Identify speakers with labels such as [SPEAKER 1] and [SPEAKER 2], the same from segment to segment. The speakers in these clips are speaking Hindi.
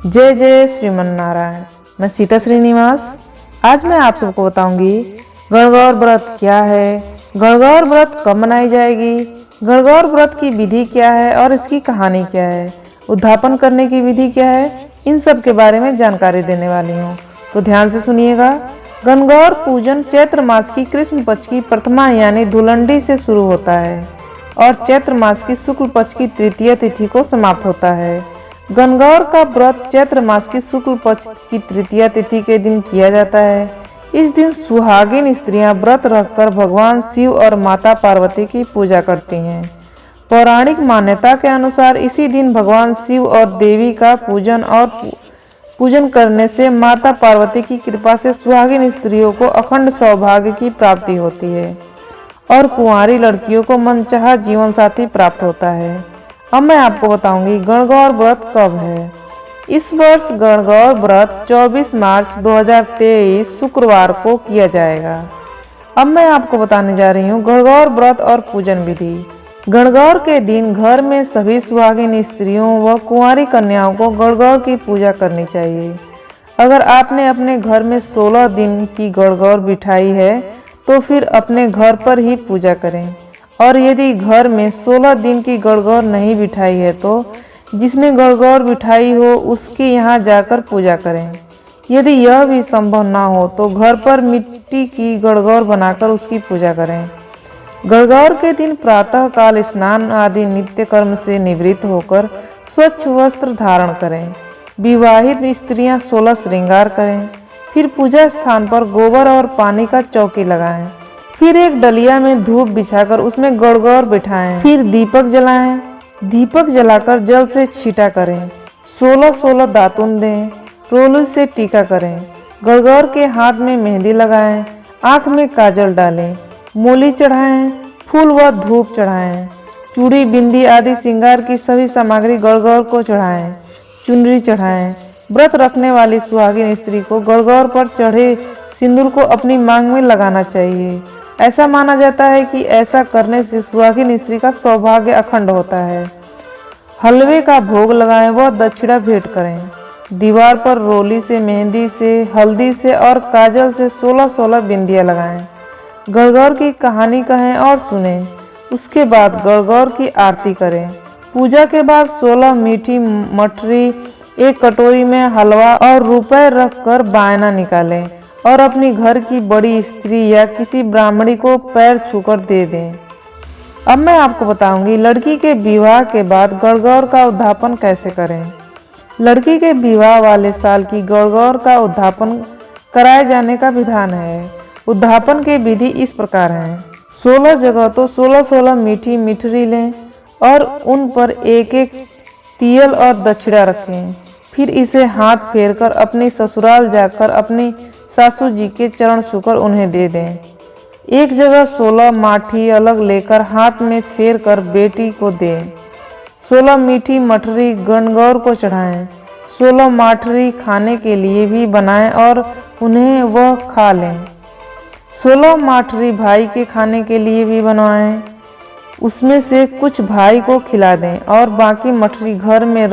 [SPEAKER 1] जय जय श्रीमन नारायण। मैं सीता श्रीनिवास। आज मैं आप सबको बताऊंगी गणगौर व्रत क्या है, गणगौर व्रत कब मनाई जाएगी, गणगौर व्रत की विधि क्या है और इसकी कहानी क्या है, उद्यापन करने की विधि क्या है, इन सब के बारे में जानकारी देने वाली हूँ। तो ध्यान से सुनिएगा। गणगौर पूजन चैत्र मास की कृष्ण पक्ष की प्रथमा यानी धुलंडी से शुरू होता है और चैत्र मास की शुक्ल पक्ष की तृतीय तिथि को समाप्त होता है। गणगौर का व्रत चैत्र मास की शुक्ल पक्ष की तृतीय तिथि के दिन किया जाता है। इस दिन सुहागिन स्त्रियां व्रत रखकर भगवान शिव और माता पार्वती की पूजा करती हैं। पौराणिक मान्यता के अनुसार इसी दिन भगवान शिव और देवी का पूजन करने से माता पार्वती की कृपा से सुहागिन स्त्रियों को अखंड सौभाग्य की प्राप्ति होती है और कुंवारी लड़कियों को मनचाहा जीवन साथी प्राप्त होता है। अब मैं आपको बताऊंगी गणगौर व्रत कब है। इस वर्ष गणगौर व्रत 24 मार्च 2023 शुक्रवार को किया जाएगा। अब मैं आपको बताने जा रही हूँ गणगौर व्रत और पूजन विधि। गणगौर के दिन घर में सभी सुहागिन स्त्रियों व कुंवारी कन्याओं को गणगौर की पूजा करनी चाहिए। अगर आपने अपने घर में 16 दिन की गणगौर बिठाई है तो फिर अपने घर पर ही पूजा करें, और यदि घर में 16 दिन की गणगौर नहीं बिठाई है तो जिसने गणगौर बिठाई हो उसके यहाँ जाकर पूजा करें। यदि यह भी संभव ना हो तो घर पर मिट्टी की गणगौर बनाकर उसकी पूजा करें। गणगौर के दिन प्रातः काल स्नान आदि नित्य कर्म से निवृत्त होकर स्वच्छ वस्त्र धारण करें। विवाहित स्त्रियां 16 श्रृंगार करें। फिर पूजा स्थान पर गोबर और पानी का चौकी लगाएं। फिर एक डलिया में धूप बिछाकर उसमें गणगौर बिठाएं। फिर दीपक जलाएं। दीपक जलाकर जल से छींटा करें। 16 दातुन दें। रोली से टीका करें। गणगौर के हाथ में मेहंदी लगाएं। आंख में काजल डालें। मूली चढ़ाएं। फूल व धूप चढ़ाएं। चूड़ी बिंदी आदि श्रृंगार की सभी सामग्री गणगौर को चढ़ाएं। चुनरी चढ़ाएं। व्रत रखने वाली सुहागिन स्त्री को गणगौर पर चढ़े सिंदूर को अपनी मांग में लगाना चाहिए। ऐसा माना जाता है कि ऐसा करने से सुहागिन स्त्री का सौभाग्य अखंड होता है। हलवे का भोग लगाएं व दक्षिणा भेंट करें। दीवार पर रोली से, मेहंदी से, हल्दी से और काजल से 16 बिंदियां लगाएं। गणगौर की कहानी कहें और सुनें। उसके बाद गणगौर की आरती करें। पूजा के बाद 16 मीठी मठरी, एक कटोरी में हलवा और रुपए रखकर बायना निकालें और अपनी घर की बड़ी स्त्री या किसी ब्राह्मणी को पैर छूकर दे दें। अब मैं आपको बताऊंगी लड़की के विवाह के बाद गणगौर का उद्यापन कैसे करें। लड़की के विवाह वाले साल की गणगौर का उद्यापन कराए जाने का विधान है। उद्यापन की विधि इस प्रकार है। 16 जगह तो 16 मीठी मिठरी लें और उन पर एक एक तियल और दक्षिणा रखें। फिर इसे हाथ फेरकर अपने ससुराल जाकर अपनी सासू जी के चरण छूकर उन्हें दे दें। एक जगह 16 माठी अलग लेकर हाथ में फेर कर बेटी को दें। 16 मीठी मठरी गणगौर को चढ़ाएं। 16 माठरी खाने के लिए भी बनाएं और उन्हें वह खा लें। 16 माठरी भाई के खाने के लिए भी बनवाएं। उसमें से कुछ भाई को खिला दें और बाकी मठरी घर में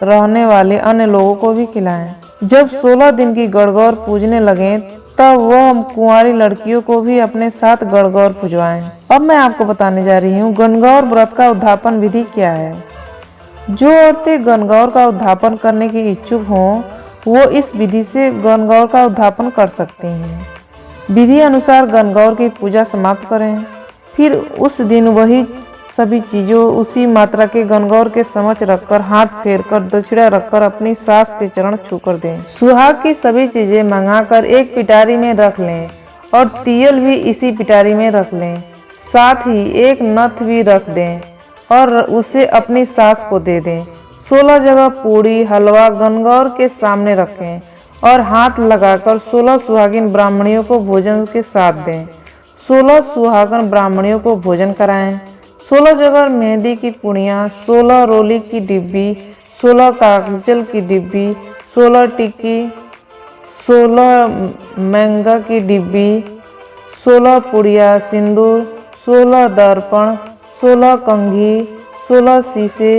[SPEAKER 1] रहने वाले अन्य लोगों को भी खिलाएं। जब 16 दिन की गणगौर पूजने लगें तब वह कुंवारी लड़कियों को भी अपने साथ गणगौर पूजवाएं। अब मैं आपको बताने जा रही हूँ गणगौर व्रत का उद्यापन विधि क्या है। जो औरतें गणगौर का उद्यापन करने की इच्छुक हों वो इस विधि से गणगौर का उद्यापन कर सकती हैं। विधि अनुसार गणगौर की पूजा समाप्त करें। फिर उस दिन वही सभी चीजों उसी मात्रा के गणगौर के समक्ष रखकर हाथ फेरकर दक्षिणा रखकर अपनी सास के चरण छूकर दें। सुहाग की सभी चीजें मंगाकर एक पिटारी में रख लें और तियल भी इसी पिटारी में रख लें। साथ ही एक नथ भी रख दें और उसे अपनी सास को दे दें। 16 जगह पूड़ी हलवा गणगौर के सामने रखें और हाथ लगाकर 16 सुहागिन ब्राह्मणियों को भोजन के साथ दें। 16 सुहागन ब्राह्मणियों को भोजन कराएं। 16 जगह मेहंदी की पुड़ियाँ, 16 रोली की डिब्बी, 16 काजल की डिब्बी, 16 टिक्की, 16 महंगा की डिब्बी, 16 पुड़िया सिंदूर, 16 दर्पण, 16 कंघी, 16 शीशे,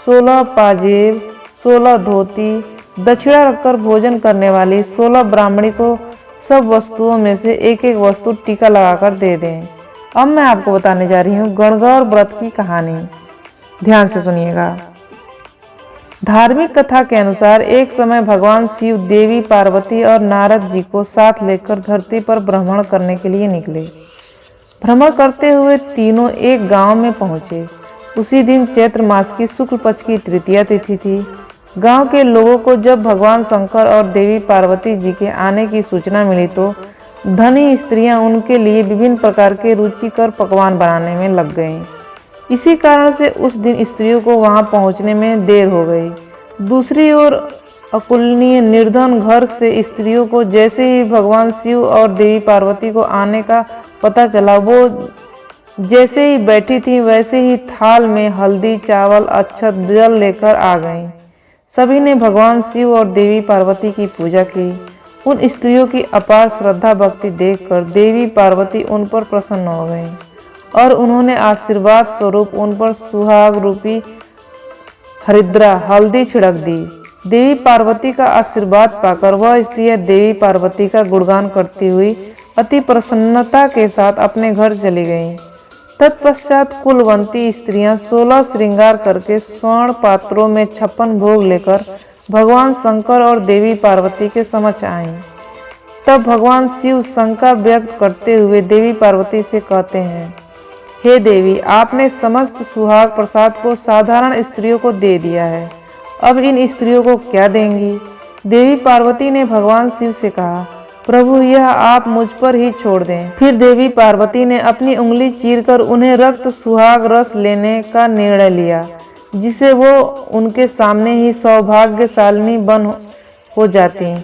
[SPEAKER 1] 16 पाजेब, 16 धोती, दक्षिणा रखकर भोजन करने वाली 16 ब्राह्मणी को सब वस्तुओं में से एक एक वस्तु टीका लगाकर दे दें। अब मैं आपको बताने जा रही हूँ गणगौर व्रत की कहानी। ध्यान से सुनिएगा। धार्मिक कथा के अनुसार एक समय भगवान शिव देवी पार्वती और नारद जी को साथ लेकर धरती पर भ्रमण करने के लिए निकले। भ्रमण करते हुए तीनों एक गांव में पहुंचे। उसी दिन चैत्र मास की शुक्ल पक्ष की तृतीया तिथि थी। गांव के लोगों को जब भगवान शंकर और देवी पार्वती जी के आने की सूचना मिली तो धनी स्त्रियां उनके लिए विभिन्न प्रकार के रुचिकर पकवान बनाने में लग गईं। इसी कारण से उस दिन स्त्रियों को वहां पहुंचने में देर हो गई। दूसरी ओर अकुलनीय निर्धन घर से स्त्रियों को जैसे ही भगवान शिव और देवी पार्वती को आने का पता चला, वो जैसे ही बैठी थी वैसे ही थाल में हल्दी, चावल, अक्षत, जल लेकर आ गईं। सभी ने भगवान शिव और देवी पार्वती की पूजा की। उन स्त्रियों की अपार श्रद्धा भक्ति देखकर देवी पार्वती उन पर प्रसन्न हो गईं और उन्होंने आशीर्वाद स्वरूप उन पर सुहाग रूपी हरिद्रा हल्दी छिड़क दी। देवी पार्वती का आशीर्वाद पाकर वह स्त्रियां देवी पार्वती का गुणगान करती हुई अति प्रसन्नता के साथ अपने घर चली गईं। तत्पश्चात कुलवंती स्त्रियां 16 श्रृंगार करके स्वर्ण पात्रों में 56 भोग लेकर भगवान शंकर और देवी पार्वती के समक्ष आईं। तब भगवान शिव शंका व्यक्त करते हुए देवी पार्वती से कहते हैं, हे देवी, आपने समस्त सुहाग प्रसाद को साधारण स्त्रियों को दे दिया है, अब इन स्त्रियों को क्या देंगी? देवी पार्वती ने भगवान शिव से कहा, प्रभु, यह आप मुझ पर ही छोड़ दें। फिर देवी पार्वती ने अपनी उंगली चीरकर उन्हें रक्त सुहाग रस लेने का निर्णय लिया, जिसे वो उनके सामने ही सौभाग्यशालिनी बन हो जाती।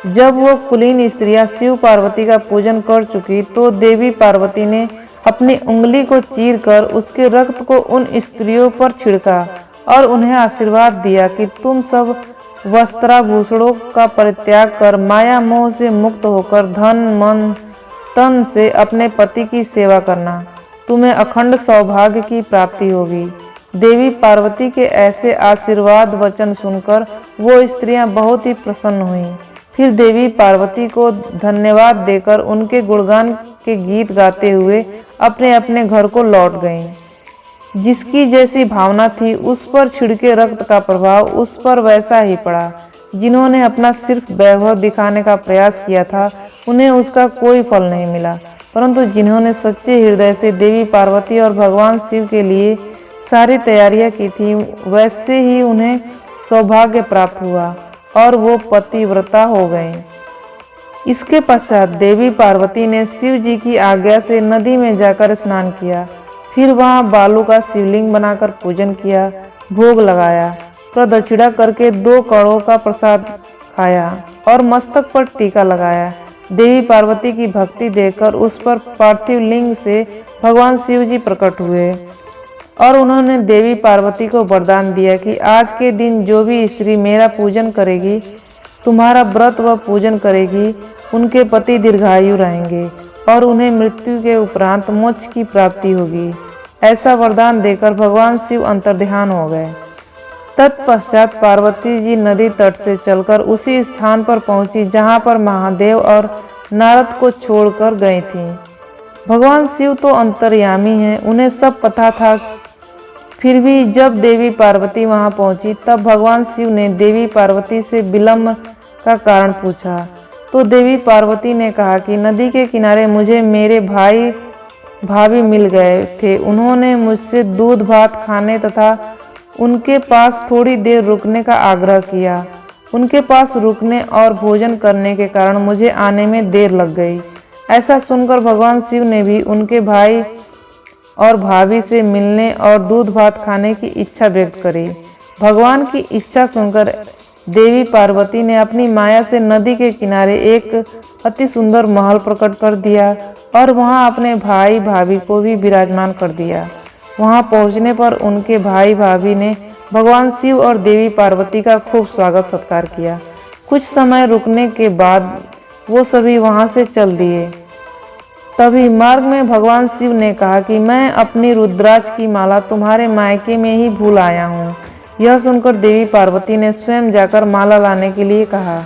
[SPEAKER 1] जब वो कुलीन स्त्रियां शिव पार्वती का पूजन कर चुकी तो देवी पार्वती ने अपनी उंगली को चीरकर उसके रक्त को उन स्त्रियों पर छिड़का और उन्हें आशीर्वाद दिया कि तुम सब वस्त्राभूषणों का परित्याग कर माया मोह से मुक्त होकर धन मन तन से अपने पति की सेवा करना, तुम्हें अखंड सौभाग्य की प्राप्ति होगी। देवी पार्वती के ऐसे आशीर्वाद वचन सुनकर वो स्त्रियां बहुत ही प्रसन्न हुईं। फिर देवी पार्वती को धन्यवाद देकर उनके गुणगान के गीत गाते हुए अपने अपने घर को लौट गईं। जिसकी जैसी भावना थी उस पर छिड़के रक्त का प्रभाव उस पर वैसा ही पड़ा। जिन्होंने अपना सिर्फ वैभव दिखाने का प्रयास किया था उन्हें उसका कोई फल नहीं मिला, परंतु जिन्होंने सच्चे हृदय से देवी पार्वती और भगवान शिव के लिए सारी तैयारियां की थी वैसे ही उन्हें सौभाग्य प्राप्त हुआ और वो पतिव्रता हो गईं। इसके पश्चात देवी पार्वती ने शिव जी की आज्ञा से नदी में जाकर स्नान किया। फिर वहां बालू का शिवलिंग बनाकर पूजन किया, भोग लगाया, प्रदक्षिणा करके 2 कड़ों का प्रसाद खाया और मस्तक पर टीका लगाया। देवी पार्वती की भक्ति देखकर उस पर पार्थिव लिंग से भगवान शिव जी प्रकट हुए और उन्होंने देवी पार्वती को वरदान दिया कि आज के दिन जो भी स्त्री मेरा पूजन करेगी, तुम्हारा व्रत व पूजन करेगी, उनके पति दीर्घायु रहेंगे और उन्हें मृत्यु के उपरांत मोक्ष की प्राप्ति होगी। ऐसा वरदान देकर भगवान शिव अंतर्ध्यान हो गए। तत्पश्चात पार्वती जी नदी तट से चलकर उसी स्थान पर पहुंची जहां पर महादेव और नारद को छोड़कर गई थीं। भगवान शिव तो अंतर्यामी हैं, उन्हें सब पता था। फिर भी जब देवी पार्वती वहां पहुंची तब भगवान शिव ने देवी पार्वती से विलंब का कारण पूछा तो देवी पार्वती ने कहा कि नदी के किनारे मुझे मेरे भाई भाभी मिल गए थे। उन्होंने मुझसे दूध भात खाने तथा उनके पास थोड़ी देर रुकने का आग्रह किया। उनके पास रुकने और भोजन करने के कारण मुझे आने में देर लग गई। ऐसा सुनकर भगवान शिव ने भी उनके भाई और भाभी से मिलने और दूध भात खाने की इच्छा व्यक्त करी। भगवान की इच्छा सुनकर देवी पार्वती ने अपनी माया से नदी के किनारे एक अति सुंदर महल प्रकट कर दिया और वहां अपने भाई भाभी को भी विराजमान कर दिया। वहां पहुंचने पर उनके भाई भाभी ने भगवान शिव और देवी पार्वती का खूब स्वागत सत्कार किया। कुछ समय रुकने के बाद वो सभी वहां से चल दिए। तभी मार्ग में भगवान शिव ने कहा कि मैं अपनी रुद्राक्ष की माला तुम्हारे मायके में ही भूल आया हूँ। यह सुनकर देवी पार्वती ने स्वयं जाकर माला लाने के लिए कहा।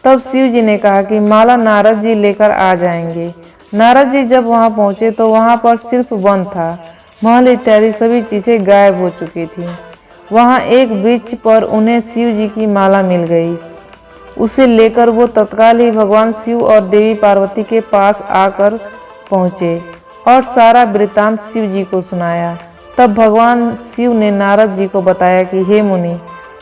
[SPEAKER 1] तब शिव जी ने कहा कि माला नारद जी लेकर आ जाएंगे। नारद जी जब वहां पहुंचे तो वहां पर सिर्फ वन था। महल इत्यादि सभी चीजें गायब हो चुकी थी। वहां एक वृक्ष पर उन्हें शिव जी की माला मिल गई। उसे लेकर वो तत्काल ही भगवान शिव और देवी पार्वती के पास आकर पहुंचे और सारा वृत्तांत शिव जी को सुनाया। तब भगवान शिव ने नारद जी को बताया कि हे मुनि,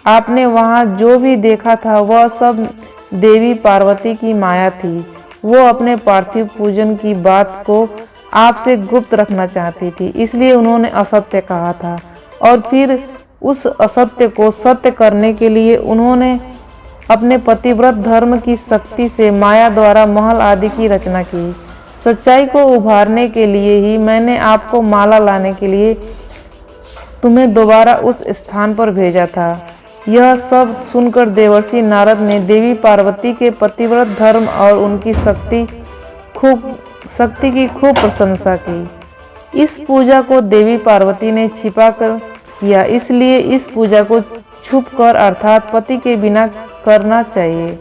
[SPEAKER 1] आपने वहां जो भी देखा था वह सब देवी पार्वती की माया थी। वो अपने पार्थिव पूजन की बात को आपसे गुप्त रखना चाहती थी, इसलिए उन्होंने असत्य कहा था और फिर उस असत्य को सत्य करने के लिए उन्होंने अपने पतिव्रत धर्म की शक्ति से माया द्वारा महल आदि की रचना की। सच्चाई को उभारने के लिए ही मैंने आपको माला लाने के लिए तुम्हें दोबारा उस स्थान पर भेजा था। यह सब सुनकर देवर्षि नारद ने देवी पार्वती के पतिव्रत धर्म और उनकी शक्ति की खूब प्रशंसा की। इस पूजा को देवी पार्वती ने छिपा कर किया, इसलिए इस पूजा को छुप कर अर्थात पति के बिना करना चाहिए।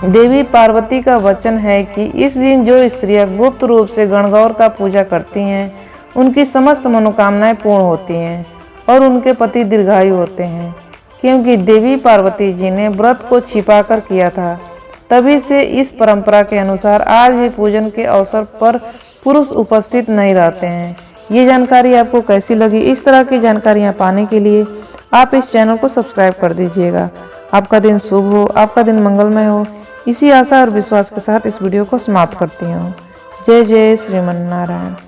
[SPEAKER 1] देवी पार्वती का वचन है कि इस दिन जो स्त्रियां गुप्त रूप से गणगौर का पूजा करती हैं, उनकी समस्त मनोकामनाएं पूर्ण होती हैं और उनके पति दीर्घायु होते हैं। क्योंकि देवी पार्वती जी ने व्रत को छिपाकर किया था, तभी से इस परंपरा के अनुसार आज भी पूजन के अवसर पर पुरुष उपस्थित नहीं रहते हैं। ये जानकारी आपको कैसी लगी? इस तरह की जानकारियाँ पाने के लिए आप इस चैनल को सब्सक्राइब कर दीजिएगा। आपका दिन शुभ हो, आपका दिन मंगलमय हो। इसी आशा और विश्वास के साथ इस वीडियो को समाप्त करती हूँ। जय जय श्रीमन नारायण।